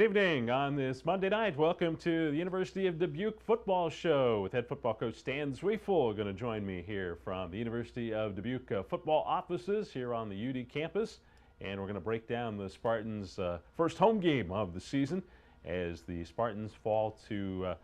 Good evening on this Monday night. Welcome to the University of Dubuque Football Show with head football coach Stan Sweifel going to join me here from the University of Dubuque football offices here on the UD campus. And we're going to break down the Spartans' first home game of the season as the Spartans fall to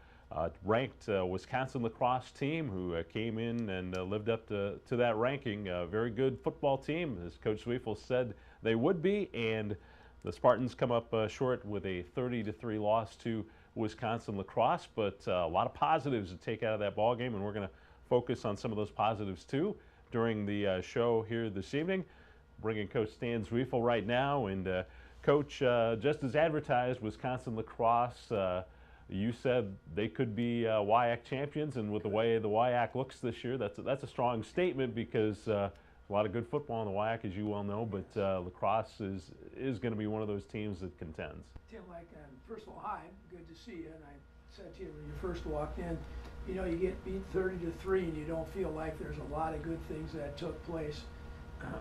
ranked Wisconsin La Crosse team who came in and lived up to that ranking. A very good football team, as Coach Sweifel said they would be, and the Spartans come up short with a 30-3 loss to Wisconsin-La Crosse, but a lot of positives to take out of that ball game, and we're going to focus on some of those positives too during the show here this evening. Bringing Coach Stan Sweifel right now, and Coach, just as advertised, Wisconsin-La Crosse, you said they could be WIAC champions, and with the way the WIAC looks this year, that's a strong statement, because a lot of good football in the WIAC, as you well know, but La Crosse is going to be one of those teams that contends. Tim, first of all, hi, good to see you. And I said to you when you first walked in, you know, you get beat 30-3 and you don't feel like there's a lot of good things that took place.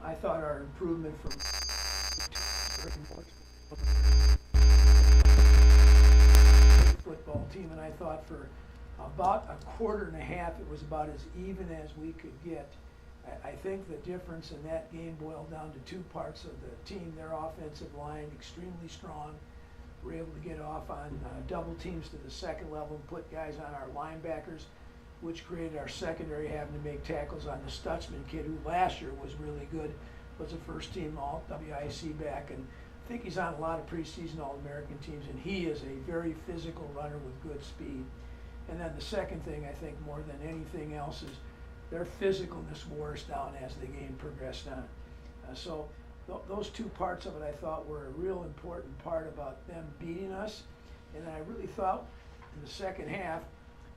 I thought our improvement from football team, and I thought for about a quarter and a half it was about as even as we could get. I think the difference in that game boiled down to two parts of the team. Their offensive line, extremely strong. We're able to get off on double teams to the second level and put guys on our linebackers, which created our secondary having to make tackles on the Stutzman kid, who last year was really good, was a first team all WIC back, and I think he's on a lot of preseason All-American teams, and he is a very physical runner with good speed. And then the second thing, I think more than anything else, is their physicalness wore us down as the game progressed on. So those two parts of it I thought were a real important part about them beating us. And I really thought in the second half,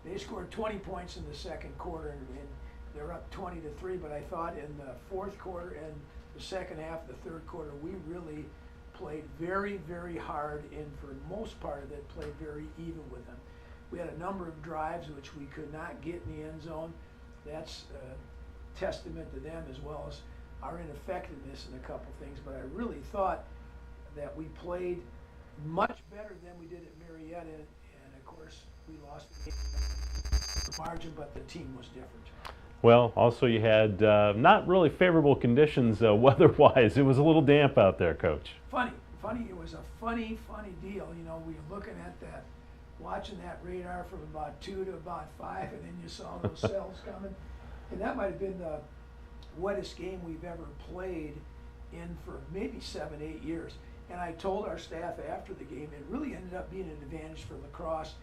they scored 20 points in the second quarter, and they're up 20-3, but I thought in the fourth quarter and the second half, the third quarter, we really played very, very hard, and for most part of it, played very even with them. We had a number of drives which we could not get in the end zone. That's a testament to them, as well as our ineffectiveness in a couple things, but I really thought that we played much better than we did at Marietta, and of course we lost the game margin, but the team was different. Well, also you had not really favorable conditions weather-wise. It was a little damp out there, Coach. Funny. It was a funny deal. You know, we were looking at that, watching that radar from about 2 to about 5, and then you saw those cells coming. And that might have been the wettest game we've ever played in for maybe 7-8 years. And I told our staff after the game, it really ended up being an advantage for La Crosse,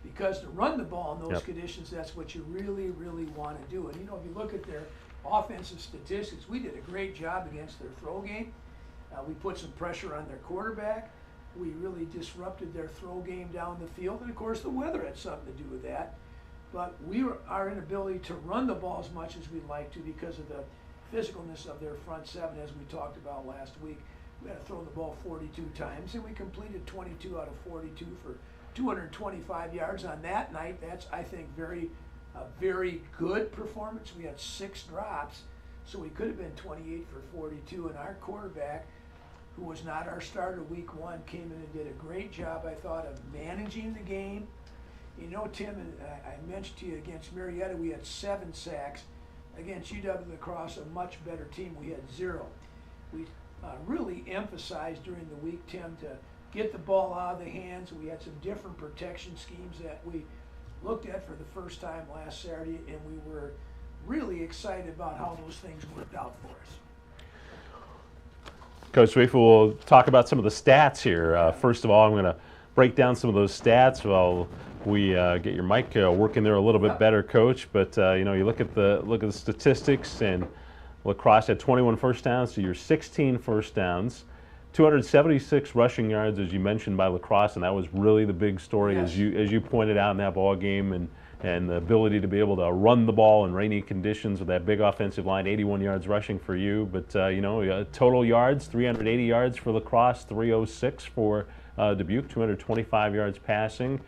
because to run the ball in those conditions, that's what you really, really want to do. And you know, if you look at their offensive statistics, we did a great job against their throw game. We put some pressure on their quarterback. We really disrupted their throw game down the field, and of course the weather had something to do with that. But our inability to run the ball as much as we'd like to, because of the physicalness of their front seven, as we talked about last week. We had to throw the ball 42 times, and we completed 22 out of 42 for 225 yards on that night. That's, I think, a very good performance. We had 6 drops, so we could have been 28 for 42, and our quarterback, who was not our starter week 1, came in and did a great job, I thought, of managing the game. You know, Tim, I mentioned to you, against Marietta we had 7 sacks. Against UW-La Crosse, a much better team, we had 0. We really emphasized during the week, Tim, to get the ball out of the hands. We had some different protection schemes that we looked at for the first time last Saturday, and we were really excited about how those things worked out for us. Coach Sweifel, we'll talk about some of the stats here. First of all, I'm going to break down some of those stats while we get your mic working there a little bit better, Coach. But you know, you look at the statistics, and La Crosse had 21 first downs to your 16 first downs, 276 rushing yards, as you mentioned, by La Crosse, and that was really the big story, as you pointed out in that ball game, and the ability to be able to run the ball in rainy conditions with that big offensive line. 81 yards rushing for you, but you know, total yards, 380 yards for La Crosse, 306 for Dubuque, 225 yards passing.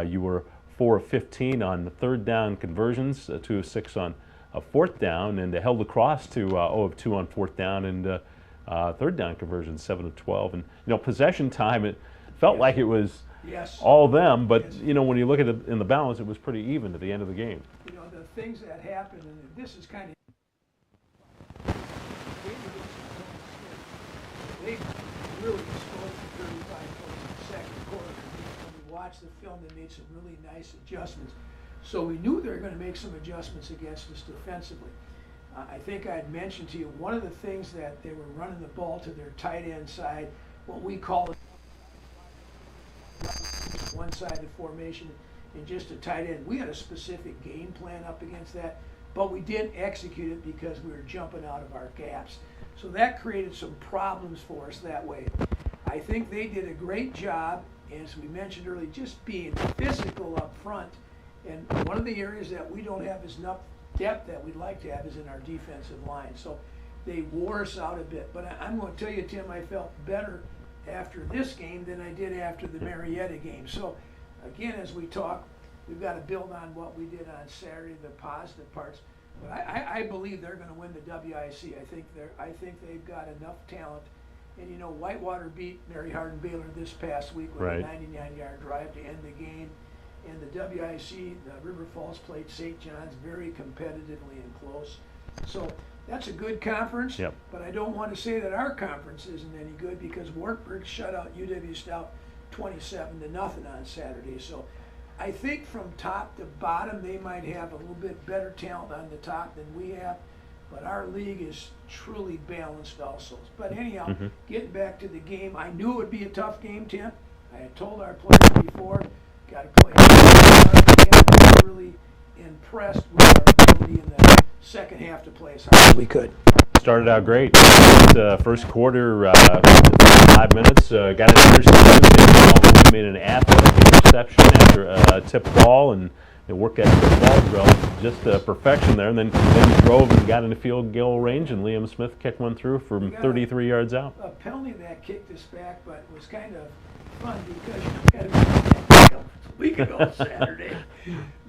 You were 4 of 15 on the third down conversions, 2 of 6 on a fourth down, and held La Crosse to 0 of 2 on fourth down, and third down conversions, 7 of 12. And you know, possession time, it felt like it was all them, but you know, when you look at it in the balance, it was pretty even at the end of the game. You know, the things that happened, and this is kind of, they really exposed the 35 points in the second quarter. When we watched the film, they made some really nice adjustments. So we knew they were going to make some adjustments against us defensively. I think I'd mentioned to you, one of the things that they were running the ball to their tight end side, what we call it, one-sided formation and just a tight end. We had a specific game plan up against that, but we didn't execute it because we were jumping out of our gaps. So that created some problems for us that way. I think they did a great job, as we mentioned earlier, just being physical up front. And one of the areas that we don't have as enough depth that we'd like to have is in our defensive line. So they wore us out a bit. But I'm going to tell you, Tim, I felt better after this game than I did after the Marietta game. So again, as we talk, we've got to build on what we did on Saturday, the positive parts. But I believe they're going to win the WIC. I think they've got enough talent. And you know, Whitewater beat Mary Hardin Baylor this past week with a 99-yard drive to end the game. And the WIC, the River Falls played St. John's very competitively and close. So that's a good conference. Yep. But I don't want to say that our conference isn't any good, because Wartburg shut out UW Stout 27-0 on Saturday. So I think from top to bottom, they might have a little bit better talent on the top than we have. But our league is truly balanced also. But anyhow, getting back to the game, I knew it would be a tough game, Tim. I had told our players before, got to play hard. I was really impressed with our ability in the second half to play as hard as we could. Started out great. First quarter, 5 minutes, got an interception. Made an athletic interception after a tipped ball, and worked at the ball drill, just perfection there. And then drove and got into field goal range, and Liam Smith kicked one through from 33 yards out. A penalty that kicked us back, but it was kind of fun because you had a week ago Saturday.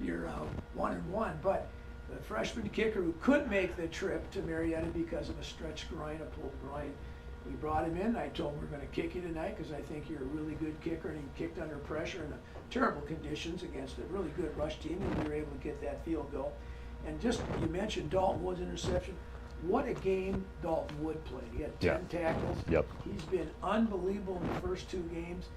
You're 1-1, but the freshman kicker who couldn't make the trip to Marietta because of a stretched groin, a pulled groin, we brought him in. I told him we're going to kick you tonight because I think you're a really good kicker, and he kicked under pressure in terrible conditions against a really good rush team, and we were able to get that field goal. And just, you mentioned Dalton Wood's interception. What a game Dalton Wood played. He had 10 tackles. Yep. He's been unbelievable in the first 2 games.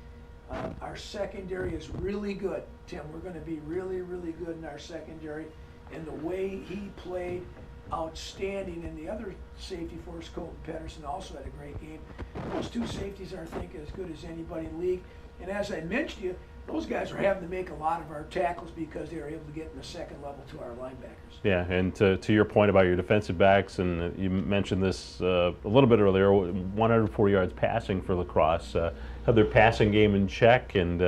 Our secondary is really good, Tim. We're going to be really, really good in our secondary. And the way he played, outstanding. And the other safety for us, Colton Pedersen, also had a great game. Those 2 safeties are, I think, as good as anybody in the league. And as I mentioned to you, those guys are having to make a lot of our tackles because they are able to get in the second level to our linebackers. Yeah, and to your point about your defensive backs, and you mentioned this a little bit earlier, 104 yards passing for La Crosse. Had their passing game in check, and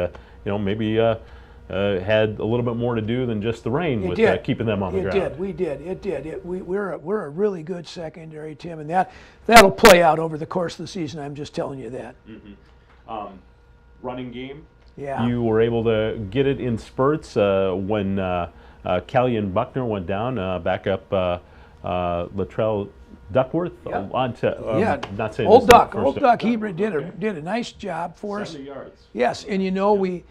maybe had a little bit more to do than just the rain with keeping them on the ground. It did. We're a really good secondary, Tim, and that'll play out over the course of the season. I'm just telling you that. Running game. Yeah. You were able to get it in spurts when Kelly and Buckner went down, back up Latrell Duckworth. Not saying Old Duck. He did a nice job for us. 70 yards. Yes, and we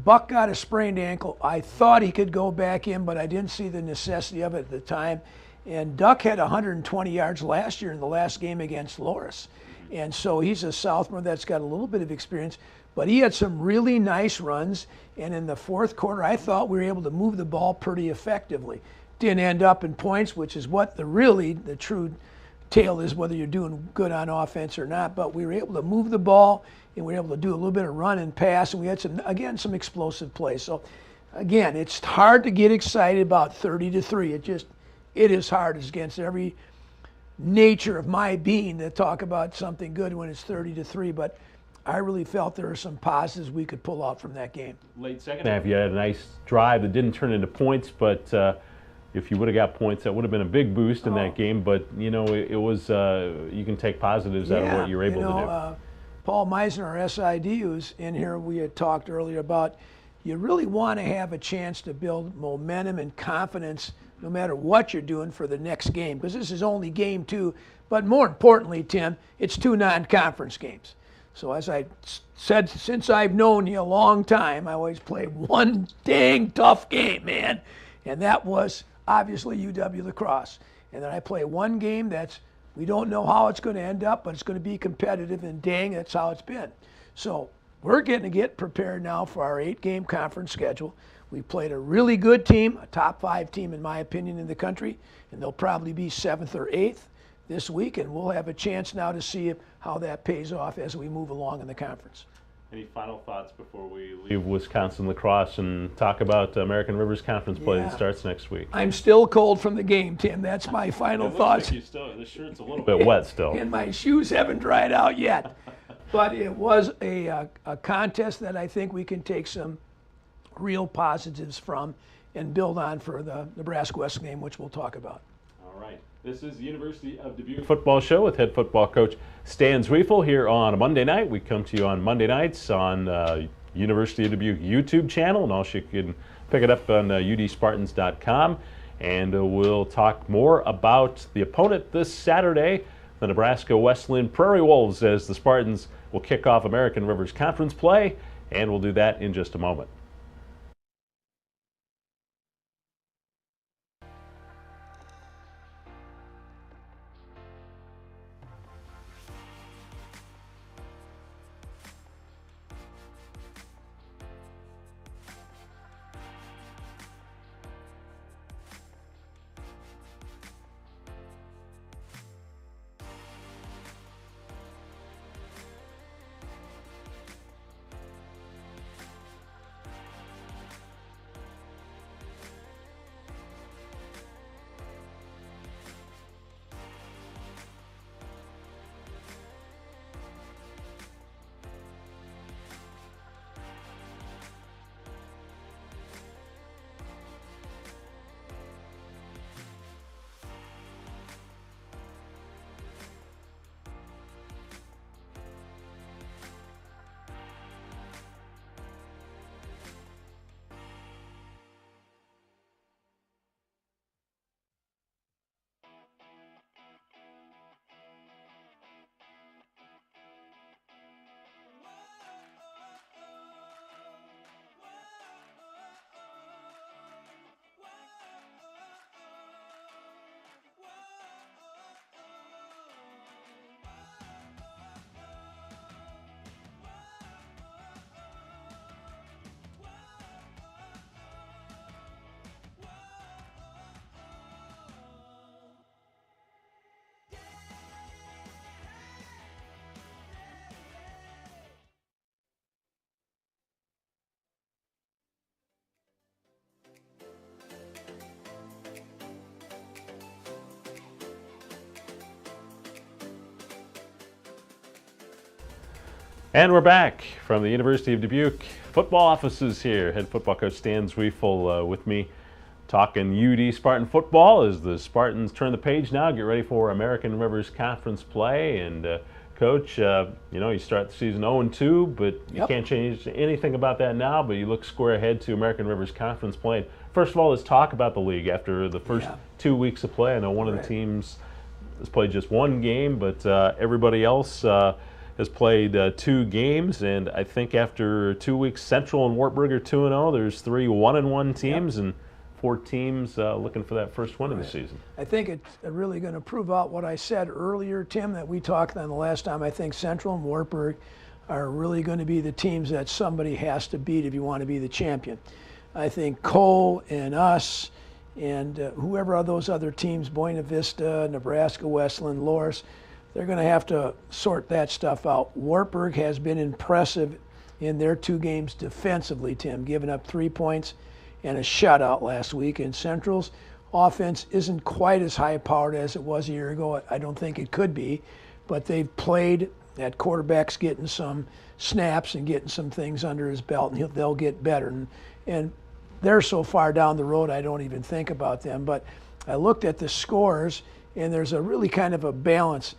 Buck got a sprained ankle. I thought he could go back in, but I didn't see the necessity of it at the time. And Duck had 120 yards last year in the last game against Loris. And so he's a sophomore that's got a little bit of experience. But he had some really nice runs, and in the fourth quarter, I thought we were able to move the ball pretty effectively. Didn't end up in points, which is what the true tale is, whether you're doing good on offense or not. But we were able to move the ball, and we were able to do a little bit of run and pass, and we had some explosive plays. So again, it's hard to get excited about 30-3. It is hard. It's against every nature of my being to talk about something good when it's 30-3, but I really felt there were some positives we could pull out from that game. Late second half, you had a nice drive that didn't turn into points, but if you would have got points, that would have been a big boost in that game. But it was you can take positives out of what you were able to do. Paul Meisner, our SID, who's in here, we had talked earlier about you really want to have a chance to build momentum and confidence no matter what you're doing for the next game, because this is only game 2. But more importantly, Tim, it's 2 non-conference games. So as I said, since I've known you a long time, I always play one dang tough game, man. And that was obviously UW-La Crosse. And then I play one game we don't know how it's going to end up, but it's going to be competitive, and dang, that's how it's been. So we're getting to get prepared now for our 8-game conference schedule. We played a really good team, a top 5 team in my opinion in the country, and they'll probably be 7th or 8th this week, and we'll have a chance now to see how that pays off as we move along in the conference. Any final thoughts before we leave Wisconsin lacrosse and talk about American Rivers Conference play that starts next week? I'm still cold from the game, Tim. That's my final thoughts. Like the shirt's a little bit wet still. And my shoes haven't dried out yet. But it was a contest that I think we can take some real positives from and build on for the Nebraska Wesleyan game, which we'll talk about. All right. This is the University of Dubuque Football Show with head football coach Stan Sweifel here on a Monday night. We come to you on Monday nights on University of Dubuque YouTube channel, and also you can pick it up on udspartans.com. And we'll talk more about the opponent this Saturday, the Nebraska Wesleyan Prairie Wolves, as the Spartans will kick off American Rivers Conference play, and we'll do that in just a moment. And we're back from the University of Dubuque football offices here. Head football coach Stan Sweifel with me talking UD Spartan football as the Spartans turn the page now, get ready for American Rivers Conference play. And Coach, you start the season 0-2, but you can't change anything about that now, but you look square ahead to American Rivers Conference play. First of all, let's talk about the league after the first 2 weeks of play. I know one of the teams has played just one game, but everybody else has played 2 games, and I think after 2 weeks, Central and Wartburg are 2-0. There's 3 1-1 teams and 4 teams looking for that first win of the season. I think it's really going to prove out what I said earlier, Tim, that we talked on the last time. I think Central and Wartburg are really going to be the teams that somebody has to beat if you want to be the champion. I think Cole and us and whoever are those other teams, Buena Vista, Nebraska Wesleyan, Loris, they're going to have to sort that stuff out. Wartburg has been impressive in their 2 games defensively, Tim, giving up 3 points and a shutout last week. And Central's offense isn't quite as high-powered as it was a year ago. I don't think it could be, but they've played. That quarterback's getting some snaps and getting some things under his belt, and they'll get better. And they're so far down the road, I don't even think about them. But I looked at the scores, and there's a really kind of a balance.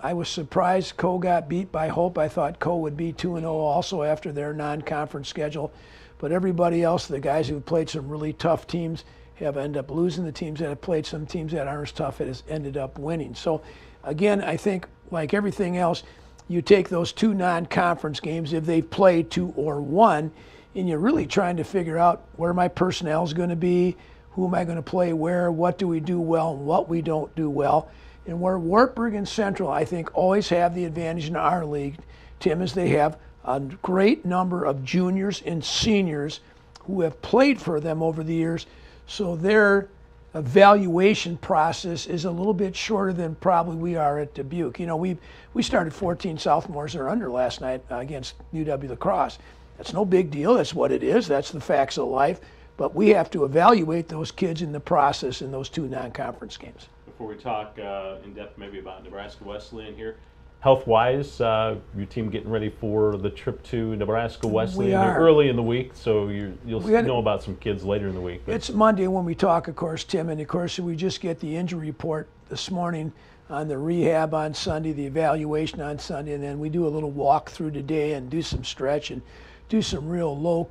I was surprised Co got beat by Hope. I thought Co would be 2-0 also after their non-conference schedule. But everybody else, the guys who played some really tough teams, have ended up losing. The teams that have played some teams that aren't as tough has ended up winning. So, again, I think, like everything else, you take those 2 non-conference games, if they've played 2 or 1, and you're really trying to figure out where my personnel is going to be, who am I going to play where, what do we do well, and what we don't do well. And where Wartburg and Central, I think, always have the advantage in our league, Tim, is they have a great number of juniors and seniors who have played for them over the years. So their evaluation process is a little bit shorter than probably we are at Dubuque. You know, we started 14 sophomores or under last night against UW-La Crosse. That's no big deal. That's what it is. That's the facts of life. But we have to evaluate those kids in the process in those 2 non-conference games. Before we talk in depth maybe about Nebraska Wesleyan here, health-wise, your team getting ready for the trip to Nebraska Wesleyan early in the week, so you'll know about some kids later in the week. But it's Monday when we talk, of course, Tim, and of course we just get the injury report this morning on the rehab on Sunday, the evaluation on Sunday, and then we do a little walk through today and do some stretch and do some real low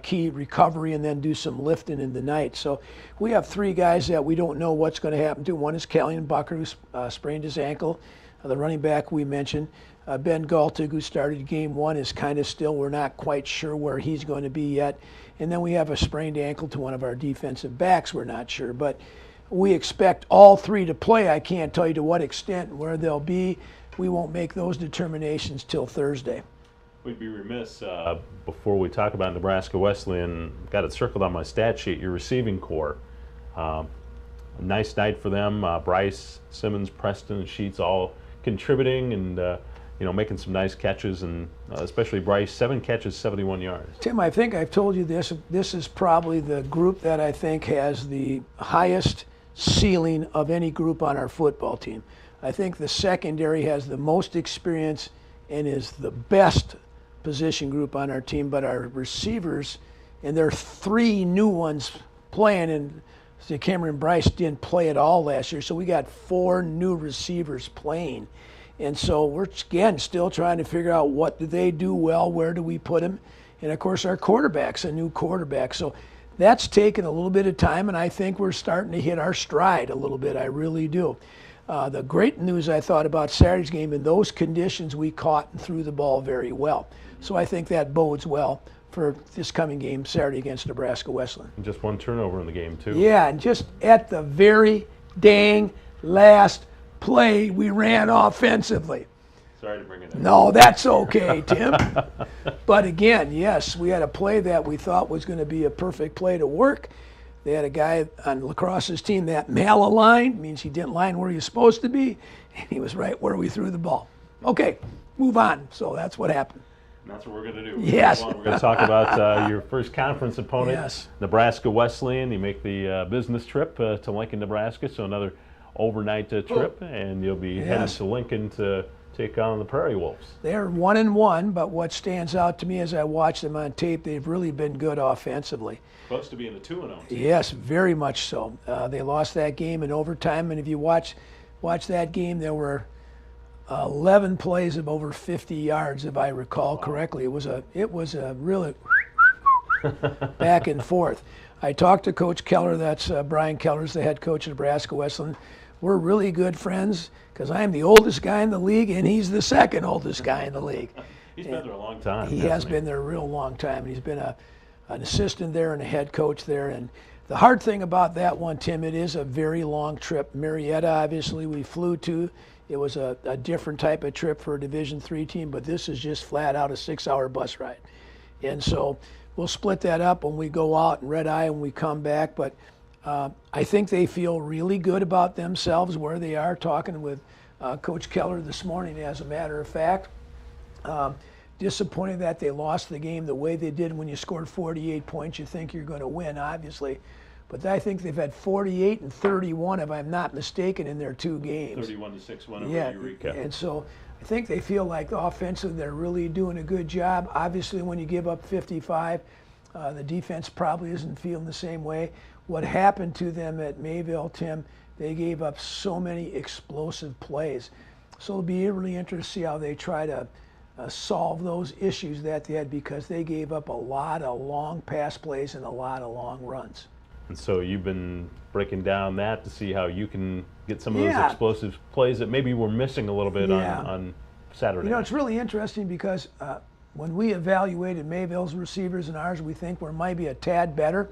key recovery and then do some lifting in the night. So we have 3 guys that we don't know what's going to happen to. One is Callion Bucker, who sprained his ankle. The running back we mentioned. Ben Galtig, who started game 1, is kind of still, we're not quite sure where he's going to be yet. And then we have a sprained ankle to one of our defensive backs, we're not sure. But we expect all 3 to play. I can't tell you to what extent, where they'll be. We won't make those determinations till Thursday. We'd be remiss before we talk about Nebraska Wesleyan. Got it circled on my stat sheet. Your receiving core, a nice night for them. Bryce, Simmons, Preston, and Sheets all contributing and making some nice catches, and especially Bryce, 7 catches, 71 yards. Tim, I think I've told you this. This is probably the group that I think has the highest ceiling of any group on our football team. I think the secondary has the most experience and is the best position group on our team, but our receivers, and there are 3 new ones playing, and Cameron Bryce didn't play at all last year, so we got 4 new receivers playing. And so we're, again, still trying to figure out what do they do well, where do we put them, and of course our quarterback's a new quarterback. So that's taken a little bit of time, and I think we're starting to hit our stride a little bit. I really do. The great news I thought about Saturday's game, in those conditions we caught and threw the ball very well. So I think that bodes well for this coming game Saturday against Nebraska Wesleyan. And just 1 turnover in the game too. Yeah, and just at the very dang last play we ran offensively. Sorry to bring it up. No, that's okay, Tim. But again, yes, we had a play that we thought was going to be a perfect play to work. They had a guy on La Crosse's team that malaligned, means he didn't line where he was supposed to be, and he was right where we threw the ball. Okay, move on. So that's what happened. And that's what we're going to do. Yes. We're going to talk about your first conference opponent, yes. Nebraska Wesleyan. You make the business trip to Lincoln, Nebraska, so another overnight trip, and you'll be heading to Lincoln to take on the Prairie Wolves. They're 1-1, but what stands out to me as I watch them on tape, they've really been good offensively. Close to being a 2-0 team. Yes, very much so. They lost that game in overtime, and if you watch that game, there were 11 plays of over 50 yards, if I recall correctly. It was a really back and forth. I talked to Coach Keller. That's Brian Keller's the head coach of Nebraska Wesleyan. We're really good friends because I'm the oldest guy in the league, and he's the second oldest guy in the league. He's been there a long time. He has been there a real long time, and he's been an assistant there and a head coach there. And the hard thing about that one, Tim, it is a very long trip. Marietta, obviously, we flew to. It was a different type of trip for a Division III team, but this is just flat out a 6-hour bus ride. And so we'll split that up when we go out and red eye when we come back. But I think they feel really good about themselves, where they are, talking with Coach Keller this morning, as a matter of fact. Disappointed that they lost the game the way they did. When you scored 48 points, you think you're going to win, obviously. But I think they've had 48 and 31, if I'm not mistaken, in their 2 games. 31-6 win over Eureka. And so I think they feel like offensively they're really doing a good job. Obviously, when you give up 55, the defense probably isn't feeling the same way. What happened to them at Mayville, Tim, they gave up so many explosive plays. So it'll be really interesting to see how they try to solve those issues that they had, because they gave up a lot of long pass plays and a lot of long runs. And so you've been breaking down that to see how you can get some of those explosive plays that maybe we're missing a little bit on Saturday. You know, it's really interesting because when we evaluated Mayville's receivers and ours, we think we're maybe a tad better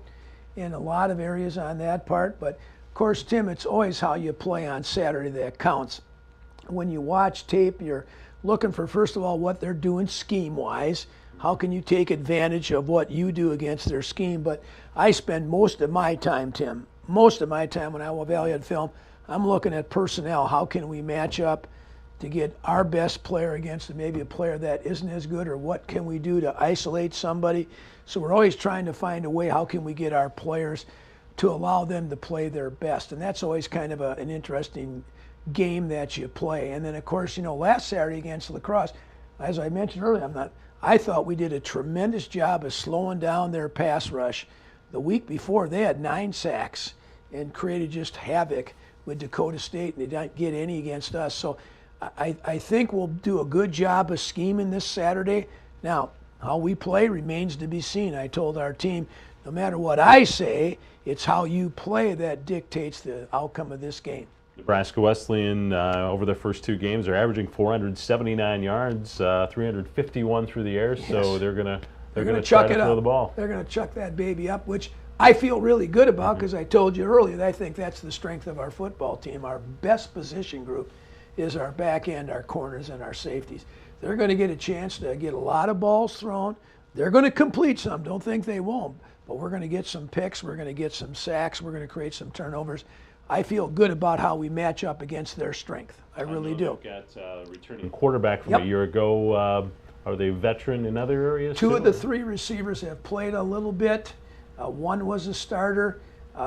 in a lot of areas on that part. But, of course, Tim, it's always how you play on Saturday that counts. When you watch tape, you're looking for, first of all, what they're doing scheme-wise. How can you take advantage of what you do against their scheme? But I spend most of my time, Tim, most of my time when I evaluate film, I'm looking at personnel. How can we match up to get our best player against maybe a player that isn't as good, or what can we do to isolate somebody? So we're always trying to find a way, how can we get our players to allow them to play their best? And that's always kind of an interesting game that you play. And then, of course, last Saturday against La Crosse, as I mentioned earlier, I thought we did a tremendous job of slowing down their pass rush. The week before, they had 9 sacks and created just havoc with Dakota State, and they didn't get any against us. So I think we'll do a good job of scheming this Saturday. Now, how we play remains to be seen. I told our team, no matter what I say, it's how you play that dictates the outcome of this game. Nebraska Wesleyan, over their first 2 games, are averaging 479 yards, 351 through the air. So Yes. they're gonna chuck try it to throw up. the ball. They're going to chuck that baby up, which I feel really good about, because I told you earlier that I think that's the strength of our football team. Our best position group is our back end, our corners, and our safeties. They're going to get a chance to get a lot of balls thrown. They're going to complete some. Don't think they won't. But we're going to get some picks. We're going to get some sacks. We're going to create some turnovers. I feel good about how we match up against their strength. I really do. They've got a returning quarterback from Yep. a year ago. Are they veteran in other areas? 2 too? of the 3 receivers have played a little bit. 1 was a starter.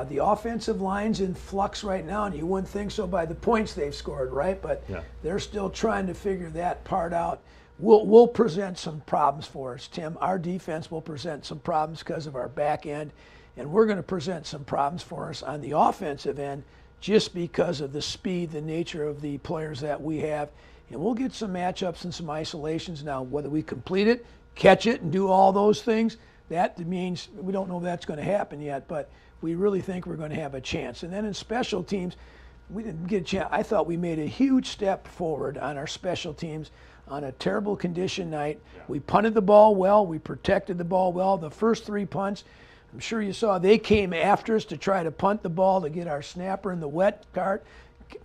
The offensive line's in flux right now, and you wouldn't think so by the points they've scored, right? But Yeah. they're still trying to figure that part out. We'll present some problems for us, Tim. Our defense will present some problems because of our back end, and we're going to present some problems for us on the offensive end just because of the speed, the nature of the players that we have. And we'll get some matchups and some isolations. Now, whether we complete it, catch it, and do all those things, that means we don't know if that's going to happen yet, but we really think we're going to have a chance. And then in special teams, we didn't get a chance. I thought we made a huge step forward on our special teams on a terrible condition night. Yeah. We punted the ball well. We protected the ball well. The first 3 punts, I'm sure you saw, they came after us to try to punt the ball to get our snapper in the wet cart,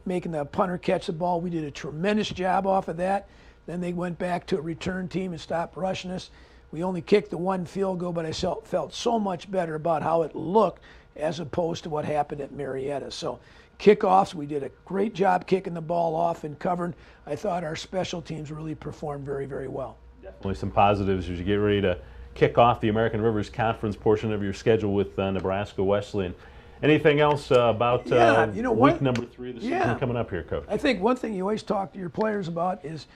making the punter catch the ball. We did a tremendous job off of that. Then they went back to a return team and stopped rushing us. We only kicked the 1 field goal, but I felt so much better about how it looked as opposed to what happened at Marietta. So kickoffs, we did a great job kicking the ball off and covering. I thought our special teams really performed very, very well. Definitely some positives as you get ready to kick off the American Rivers Conference portion of your schedule with Nebraska Wesleyan. Anything else about week number 3 of the season coming up here, Coach? I think one thing you always talk to your players about is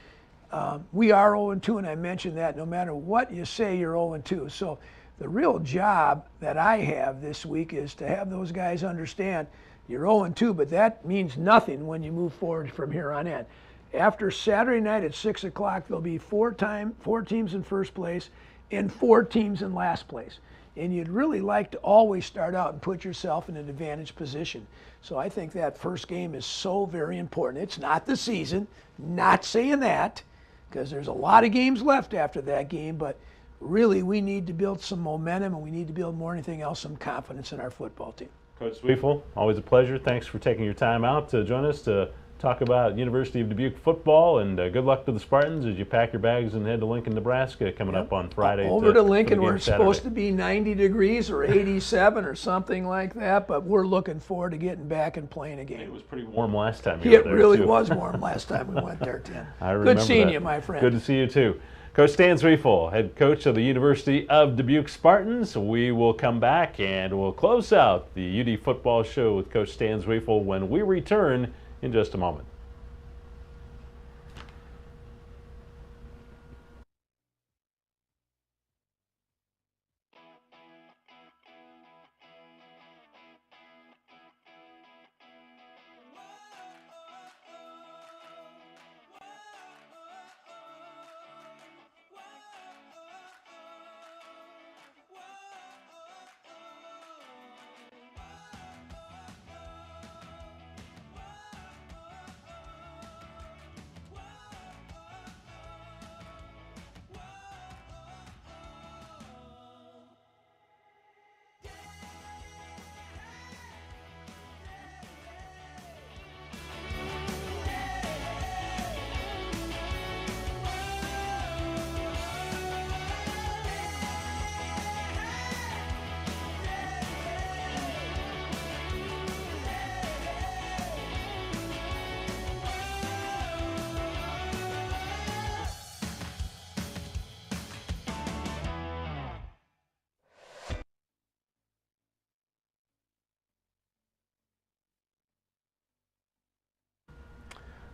we are 0-2, and I mentioned that no matter what you say, you're 0-2. So the real job that I have this week is to have those guys understand you're 0-2, but that means nothing when you move forward from here on in. After Saturday night at 6 o'clock, there'll be 4 teams in first place and 4 teams in last place. And you'd really like to always start out and put yourself in an advantage position. So I think that first game is so very important. It's not the season, not saying that, because there's a lot of games left after that game, but really we need to build some momentum, and we need to build more than anything else some confidence in our football team. Coach Sweifel, always a pleasure. Thanks for taking your time out to join us to talk about University of Dubuque football, and good luck to the Spartans as you pack your bags and head to Lincoln, Nebraska coming up on Friday. Over to Lincoln, where where it's supposed to be 90 degrees or 87 or something like that, but we're looking forward to getting back and playing a game. It was pretty warm last time you were It there, really too. was warm last time we went there, Tim. I remember Good seeing that. you, my friend. Good to see you too. Coach Stan Sweifel, head coach of the University of Dubuque Spartans. We will come back and we'll close out the UD football show with Coach Stan Sweifel when we return in just a moment.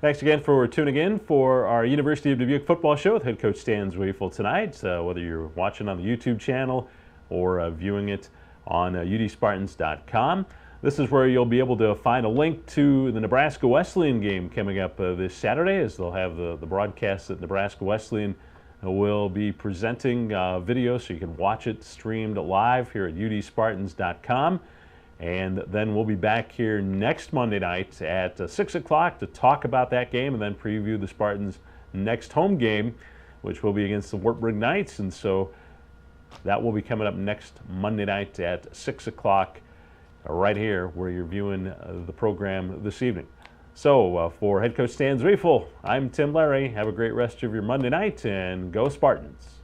Thanks again for tuning in for our University of Dubuque football show with head coach Stan Sweifel tonight. Whether you're watching on the YouTube channel or viewing it on udspartans.com. This is where you'll be able to find a link to the Nebraska Wesleyan game coming up this Saturday, as they'll have the broadcast that Nebraska Wesleyan will be presenting video, so you can watch it streamed live here at udspartans.com. And then we'll be back here next Monday night at 6 o'clock to talk about that game and then preview the Spartans' next home game, which will be against the Wartburg Knights. And so that will be coming up next Monday night at 6 o'clock right here where you're viewing the program this evening. So for head coach Stan Sweifel, I'm Tim Lary. Have a great rest of your Monday night, and go Spartans.